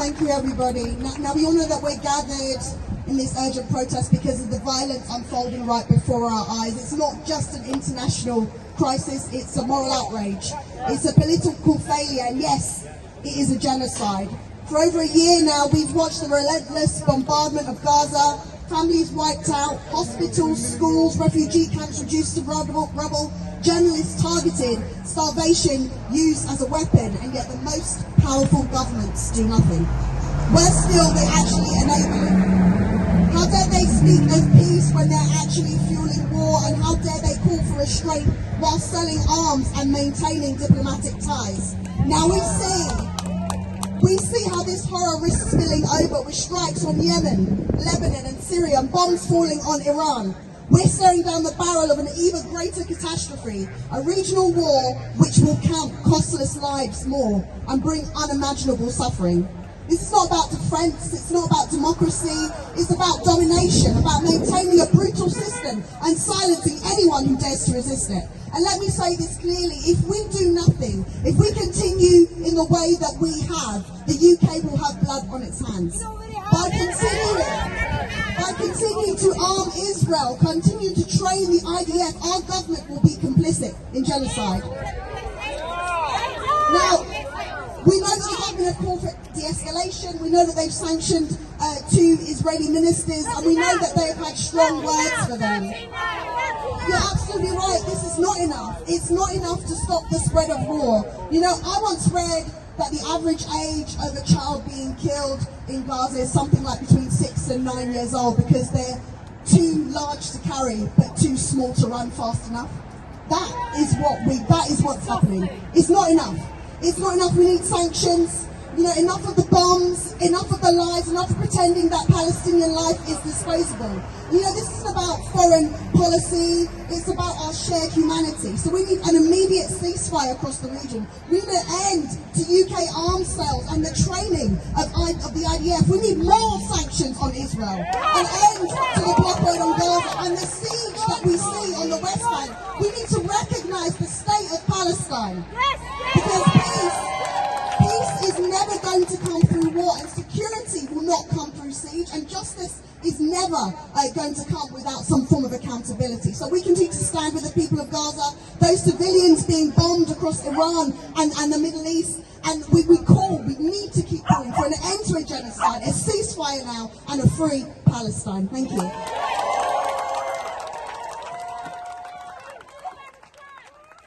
Thank you, everybody. Now we all know that we're gathered in this urgent protest because of the violence unfolding right before our eyes. It's not just an international crisis, it's a moral outrage. It's a political failure, and yes, it is a genocide. For over a year now, we've watched the relentless bombardment of Gaza, families wiped out, hospitals, schools, refugee camps reduced to rubble, journalists targeted, starvation used as a weapon, and yet the most powerful governments do nothing. Worse still, they actually enable it. How dare they speak of peace when they're actually fueling war, and how dare they call for restraint while selling arms and maintaining diplomatic ties. Now we see how this horror risks spilling over with strikes on Yemen, Lebanon and Syria, and bombs falling on Iran. We're staring down the barrel of an even greater catastrophe, a regional war which will count costless lives more and bring unimaginable suffering. This is not about defense, it's not about democracy, it's about domination, about maintaining a brutal system and silencing anyone who dares to resist it. And let me say this clearly, if we do nothing, if we continue in the way that we have, the UK will have blood on its hands. By continuing to arm Israel, continue to train the IDF, our government will be complicit in genocide. Now, we know that the government have called for de-escalation, we know that they've sanctioned two Israeli ministers, and we know that they have had strong words for them. You're absolutely right, this is not enough. It's not enough to stop the spread of war. You know, I once read that the average age of a child being killed in Gaza is something like between 6 and 9 years old because they're too large to carry but too small to run fast enough. That is what's happening. It's not enough. It's not enough. We need sanctions. You know, enough of the bombs, enough of the lies, enough of pretending that Palestinian life is disposable. You know, this isn't about foreign policy, it's about our shared humanity. So we need an immediate ceasefire across the region. We need an end to UK arms sales and the training of the IDF. We need more sanctions on Israel, an end to the blockade on Gaza and the siege that we see on the West Bank. We need to recognise the state of Palestine. Because peace is never going to come through war, and security will not come through siege, and justice is never going to come without some form of accountability. So we continue to stand with the people of Gaza, those civilians being bombed across Iran and the Middle East, and we need to keep calling for an end to a genocide, a ceasefire now, and a free Palestine. Thank you.